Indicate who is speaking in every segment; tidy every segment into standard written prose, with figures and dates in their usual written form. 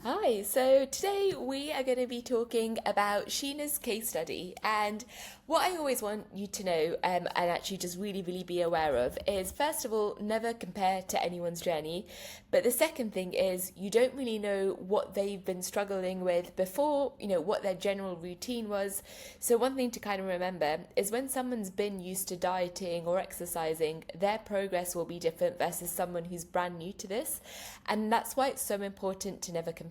Speaker 1: Hi, so today we are going to be talking about Sheena's case study. And what I always want you to know and actually just really be aware of is, first of all, never compare to anyone's journey. But the second thing is, you don't really know what they've been struggling with before, what their general routine was. So, one thing to kind of remember is when someone's been used to dieting or exercising, their progress will be different versus someone who's brand new to this. And that's why it's so important to never compare.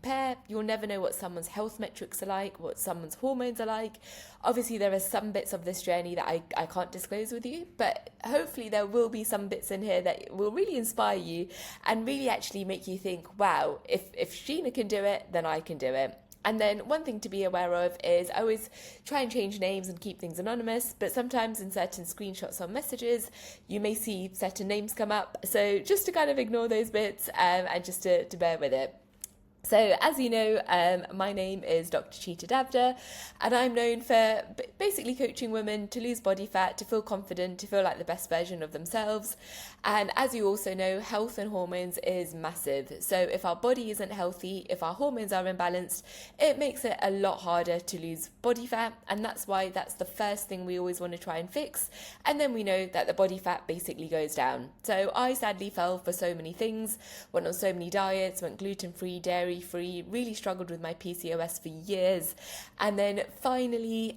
Speaker 1: You'll never know what someone's health metrics are like, what someone's hormones are like. Obviously, there are some bits of this journey that I can't disclose with you, but hopefully there will be some bits in here that will really inspire you and really actually make you think, wow, if Sheena can do it, then I can do it. And then one thing to be aware of is I always try and change names and keep things anonymous, but sometimes in certain screenshots or messages, you may see certain names come up. So just to kind of ignore those bits and just to bear with it. So, as you know, my name is Dr. Cheetah Davda, and I'm known for basically coaching women to lose body fat, to feel confident, to feel like the best version of themselves. And as you also know, health and hormones is massive. So, if our body isn't healthy, if our hormones are imbalanced, it makes it a lot harder to lose body fat. And that's why that's the first thing we always want to try and fix. And then we know that the body fat basically goes down. So, I sadly fell for so many things, went on so many diets, went gluten-free, dairy-free, really struggled with my PCOS for years. And then finally,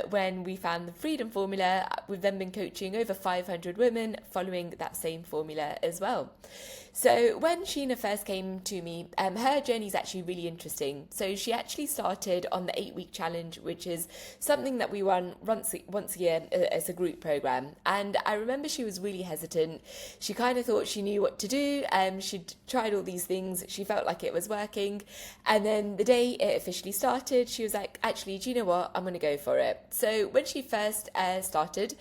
Speaker 1: when we found the Freedom Formula, we've then been coaching over 500 women following that same formula as well. So when Sheena first came to me, her journey is actually really interesting. So she actually started on the 8-week challenge, which is something that we run once a year as a group program. And I remember she was really hesitant. She kind of thought she knew what to do. She'd tried all these things. She felt like it was working. And then the day it officially started, she was like, actually, do you know what? I'm going to go for it. So when she first started,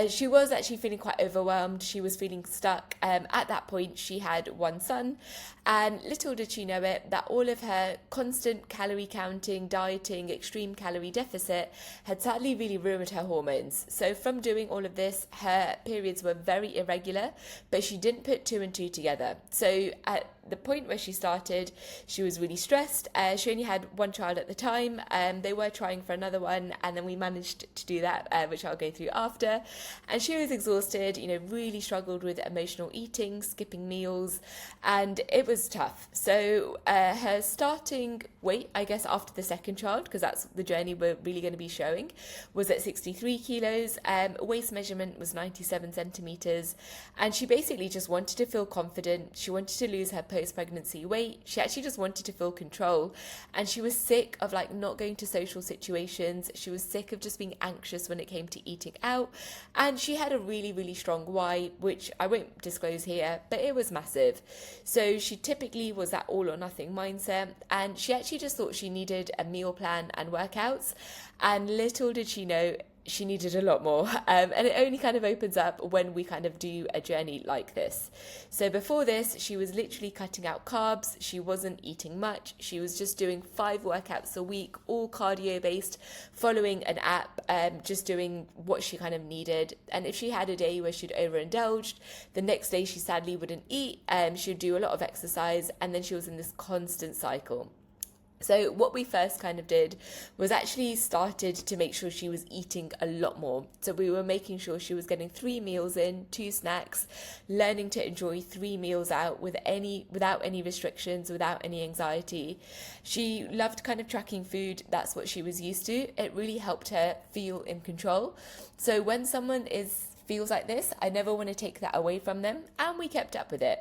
Speaker 1: she was actually feeling quite overwhelmed. She was feeling stuck. At that point, she had one son, and little did she know it that all of her constant calorie counting, dieting, extreme calorie deficit had sadly really ruined her hormones. So from doing all of this, her periods were very irregular, but she didn't put two and two together. So at the point where she started, she was really stressed. She only had one child at the time. They were trying for another one, and then we managed to do that, which I'll go through after. And she was exhausted, really struggled with emotional eating, skipping meals, and it was tough. So her starting weight, I guess, after the second child, because that's the journey we're really going to be showing, was at 63 kilos. Waist measurement was 97 centimeters, and she basically just wanted to feel confident. She wanted to lose her post-pregnancy weight. She actually just wanted to feel control, and she was sick of not going to social situations. She was sick of just being anxious when it came to eating out, and she had a really strong why, which I won't disclose here, but it was massive. So she typically was that all or nothing mindset, and she actually just thought she needed a meal plan and workouts, and little did she know she needed a lot more. And it only kind of opens up when we kind of do a journey like this. So before this, she was literally cutting out carbs. She wasn't eating much. She was just doing 5 workouts a week, all cardio based, following an app, just doing what she kind of needed. And if she had a day where she'd overindulged, the next day she sadly wouldn't eat. She'd do a lot of exercise, and then she was in this constant cycle. So what we first kind of did was actually started to make sure she was eating a lot more. So we were making sure she was getting 3 meals in, 2 snacks, learning to enjoy 3 meals out without any restrictions, without any anxiety. She loved kind of tracking food. That's what she was used to. It really helped her feel in control. So when someone feels like this, I never want to take that away from them, and we kept up with it.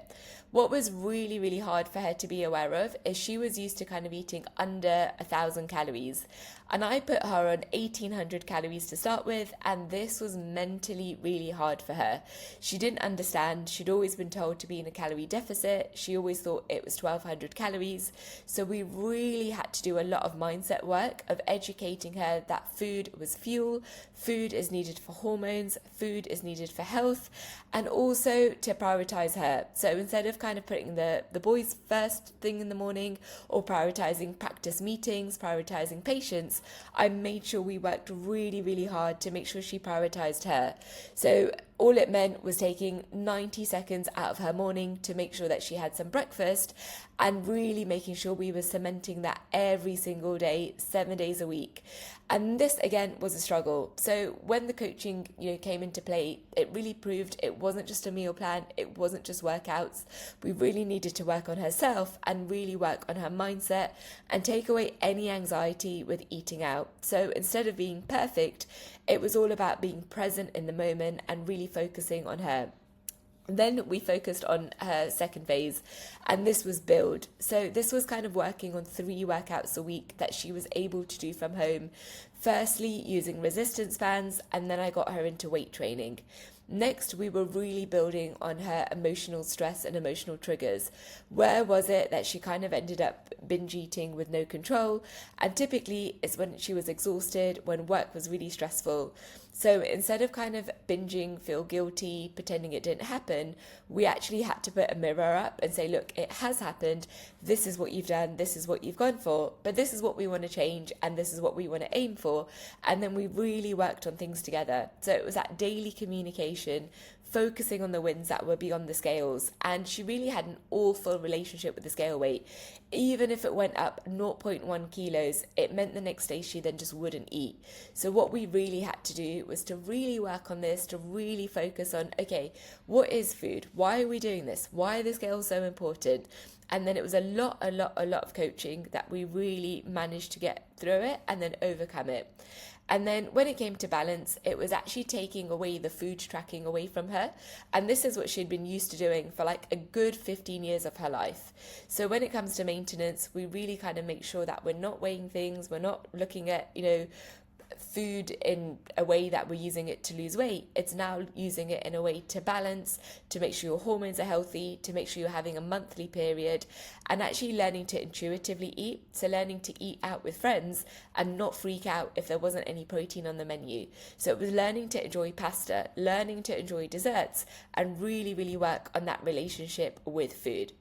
Speaker 1: What was really hard for her to be aware of is she was used to kind of eating under 1,000 calories, and I put her on 1,800 calories to start with, and this was mentally really hard for her. She didn't understand. She'd always been told to be in a calorie deficit. She always thought it was 1,200 calories. So we really had to do a lot of mindset work of educating her that food was fuel, food is needed for hormones, food is needed for health, and also to prioritize her. So instead of kind of putting the boys first thing in the morning, or prioritizing practice meetings, prioritizing patients, I made sure we worked really hard to make sure she prioritized her. So all it meant was taking 90 seconds out of her morning to make sure that she had some breakfast, and really making sure we were cementing that every single day, 7 days a week. And this again was a struggle. So when the coaching, came into play, it really proved it wasn't just a meal plan, it wasn't just workouts. We really needed to work on herself and really work on her mindset and take away any anxiety with eating out. So instead of being perfect, it was all about being present in the moment and really focusing on her. Then we focused on her second phase, and this was build. So this was kind of working on 3 workouts a week that she was able to do from home. Firstly, using resistance bands, and then I got her into weight training. Next, we were really building on her emotional stress and emotional triggers. Where was it that she kind of ended up binge eating with no control? And typically it's when she was exhausted, when work was really stressful. So instead of kind of binging, feel guilty, pretending it didn't happen, we actually had to put a mirror up and say, look, it has happened. This is what you've done. This is what you've gone for. But this is what we want to change. And this is what we want to aim for. And then we really worked on things together. So it was that daily communication, focusing on the wins that were beyond the scales. And she really had an awful relationship with the scale weight. Even if it went up 0.1 kilos, it meant the next day she then just wouldn't eat. So what we really had to do was to really work on this, to really focus on, okay, what is food? Why are we doing this? Why are the scales so important? And then it was a lot of coaching that we really managed to get through it and then overcome it. And then when it came to balance, it was actually taking away the food tracking away from her. And this is what she'd been used to doing for like a good 15 years of her life. So when it comes to maintenance, we really kind of make sure that we're not weighing things, we're not looking at, food in a way that we're using it to lose weight. It's now using it in a way to balance, to make sure your hormones are healthy, to make sure you're having a monthly period, and actually learning to intuitively eat. So learning to eat out with friends and not freak out if there wasn't any protein on the menu. So it was learning to enjoy pasta, learning to enjoy desserts, and really work on that relationship with food.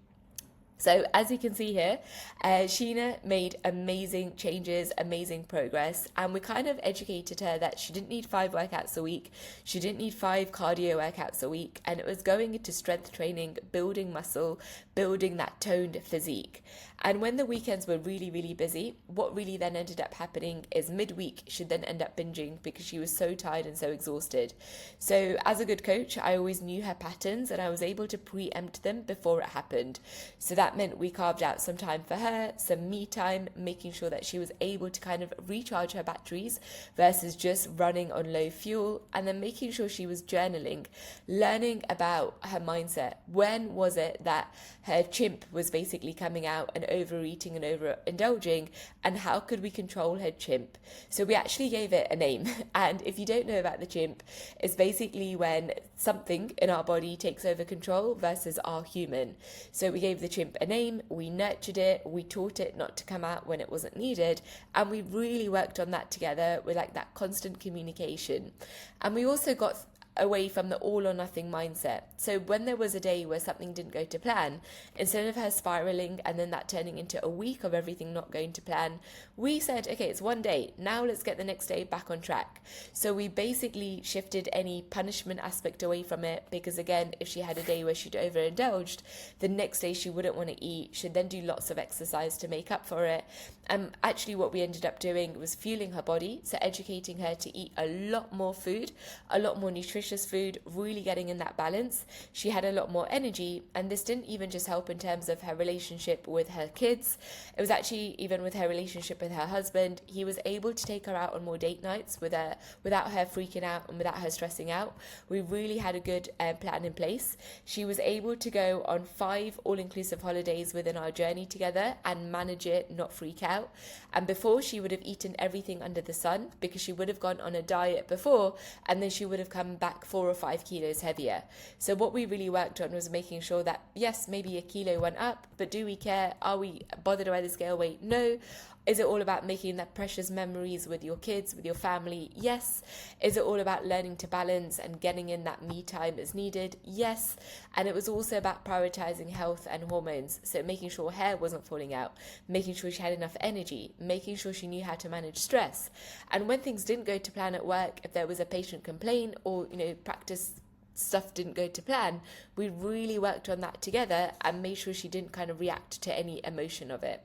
Speaker 1: So as you can see here, Sheena made amazing changes, amazing progress, and we kind of educated her that she didn't need 5 workouts a week, she didn't need 5 cardio workouts a week, and it was going into strength training, building muscle, building that toned physique. And when the weekends were really busy, what really then ended up happening is midweek she'd then end up binging because she was so tired and so exhausted. So as a good coach, I always knew her patterns and I was able to preempt them before it happened. So that meant we carved out some time for her, some me time, making sure that she was able to kind of recharge her batteries versus just running on low fuel, and then making sure she was journaling, learning about her mindset. When was it that her chimp was basically coming out and overeating and overindulging, and how could we control her chimp? So we actually gave it a name. And if you don't know about the chimp, it's basically when something in our body takes over control versus our human. So we gave the chimp a name, we nurtured it, we taught it not to come out when it wasn't needed, and we really worked on that together with like that constant communication. And we also got away from the all or nothing mindset. So when there was a day where something didn't go to plan, instead of her spiraling and then that turning into a week of everything not going to plan, we said, okay, it's one day, now let's get the next day back on track. So we basically shifted any punishment aspect away from it, because again, if she had a day where she'd overindulged, the next day she wouldn't want to eat, she'd then do lots of exercise to make up for it. And actually what we ended up doing was fueling her body, so educating her to eat a lot more food, a lot more nutritious food, really getting in that balance. She had a lot more energy, and this didn't even just help in terms of her relationship with her kids, it was actually even with her relationship with her husband. He was able to take her out on more date nights without her freaking out and without her stressing out. We really had a good plan in place. She was able to go on 5 all-inclusive holidays within our journey together and manage it, not freak out. And before, she would have eaten everything under the sun, because she would have gone on a diet before, and then she would have come back 4 or 5 kilos heavier. So what we really worked on was making sure that, yes, maybe a kilo went up, but do we care? Are we bothered by the scale weight? No. Is it all about making that precious memories with your kids, with your family? Yes. Is it all about learning to balance and getting in that me time as needed? Yes. And it was also about prioritizing health and hormones. So making sure hair wasn't falling out, making sure she had enough energy, making sure she knew how to manage stress. And when things didn't go to plan at work, if there was a patient complaint or, practice stuff didn't go to plan, we really worked on that together and made sure she didn't kind of react to any emotion of it.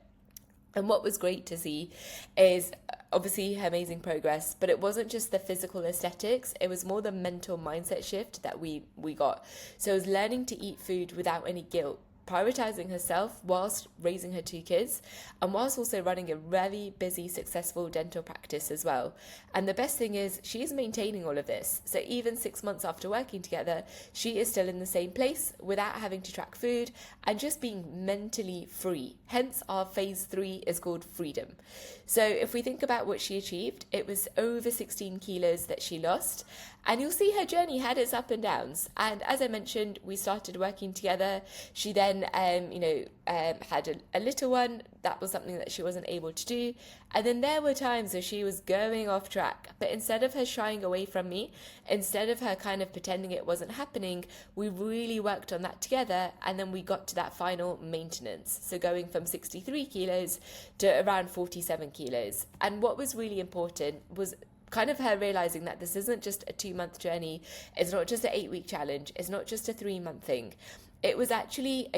Speaker 1: And what was great to see is obviously her amazing progress, but it wasn't just the physical aesthetics, it was more the mental mindset shift that we got. So it was learning to eat food without any guilt, prioritizing herself whilst raising her 2 kids, and whilst also running a very busy, successful dental practice as well. And the best thing is she is maintaining all of this. So even 6 months after working together, she is still in the same place without having to track food and just being mentally free. Hence our phase 3 is called freedom. So if we think about what she achieved, it was over 16 kilos that she lost. And you'll see her journey had its up and downs. And as I mentioned, we started working together. She then, had a little one. That was something that she wasn't able to do. And then there were times where she was going off track. But instead of her shying away from me, instead of her kind of pretending it wasn't happening, we really worked on that together. And then we got to that final maintenance. So going from 63 kilos to around 47 kilos. And what was really important was kind of her realizing that this isn't just a 2-month journey. It's not just an 8-week challenge. It's not just a 3-month thing. It was actually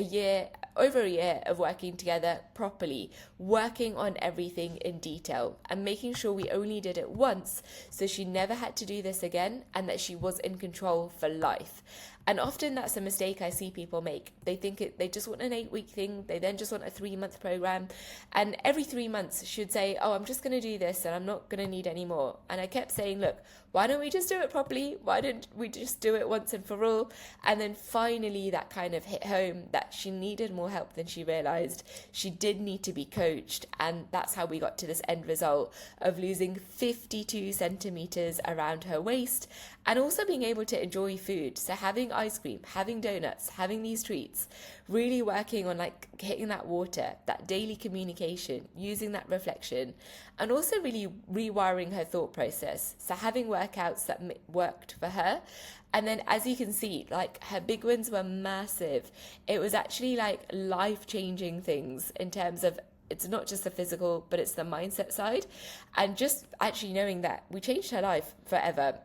Speaker 1: over a year of working together properly, working on everything in detail and making sure we only did it once so she never had to do this again and that she was in control for life. And often that's a mistake I see people make. They think they just want an 8-week thing. They then just want a 3-month program. And every 3 months should say, oh, I'm just going to do this and I'm not going to need any more. And I kept saying, look, why don't we just do it properly? Why don't we just do it once and for all? And then finally that kind of hit home that she needed more help than she realized. She did need to be coached. And that's how we got to this end result of losing 52 centimeters around her waist and also being able to enjoy food. So having ice cream, having donuts, having these treats, really working on like hitting that water, that daily communication, using that reflection, and also really rewiring her thought process. So having workouts that worked for her. And then as you can see, like her big wins were massive. It was actually like life-changing things in terms of it's not just the physical, but it's the mindset side. And just actually knowing that we changed her life forever.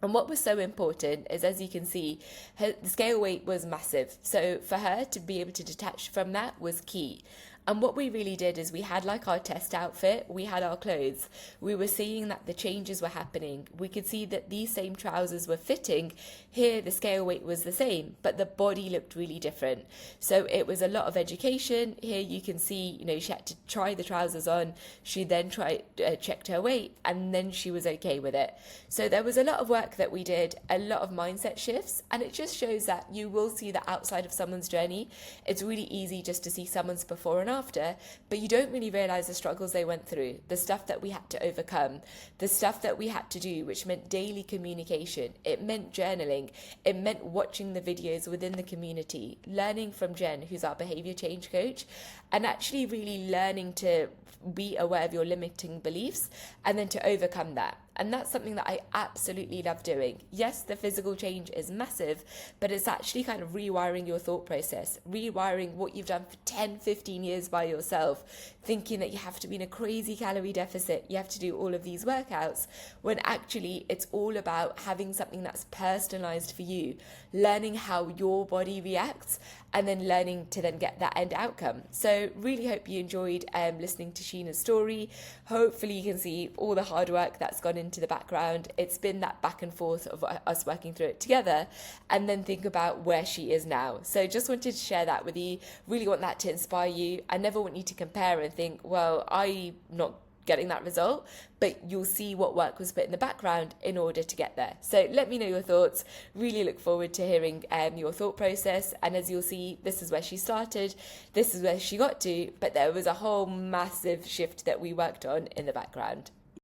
Speaker 1: And what was so important is, as you can see, the scale weight was massive. So for her to be able to detach from that was key. And what we really did is we had like our test outfit, we had our clothes. We were seeing that the changes were happening. We could see that these same trousers were fitting. Here, the scale weight was the same, but the body looked really different. So it was a lot of education. Here you can see, she had to try the trousers on. She then checked her weight, and then she was okay with it. So there was a lot of work that we did, a lot of mindset shifts, and it just shows that you will see the outside of someone's journey. It's really easy just to see someone's before and after, but you don't really realize the struggles they went through, the stuff that we had to overcome, the stuff that we had to do, which meant daily communication. It meant journaling. It meant watching the videos within the community, learning from Jen, who's our behavior change coach, and actually really learning to be aware of your limiting beliefs and then to overcome that. And that's something that I absolutely love doing. Yes, the physical change is massive, but it's actually kind of rewiring your thought process, rewiring what you've done for 10, 15 years by yourself, thinking that you have to be in a crazy calorie deficit, you have to do all of these workouts, when actually it's all about having something that's personalized for you, learning how your body reacts, and then learning to then get that end outcome. So really hope you enjoyed listening to Sheena's story. Hopefully you can see all the hard work that's gone into the background. It's been that back and forth of us working through it together, and then think about where she is now. So just wanted to share that with you. Really want that to inspire you. I never want you to compare and think, well, I'm not getting that result, but you'll see what work was put in the background in order to get there. So let me know your thoughts. Really look forward to hearing your thought process. And as you'll see, this is where she started, this is where she got to, but there was a whole massive shift that we worked on in the background.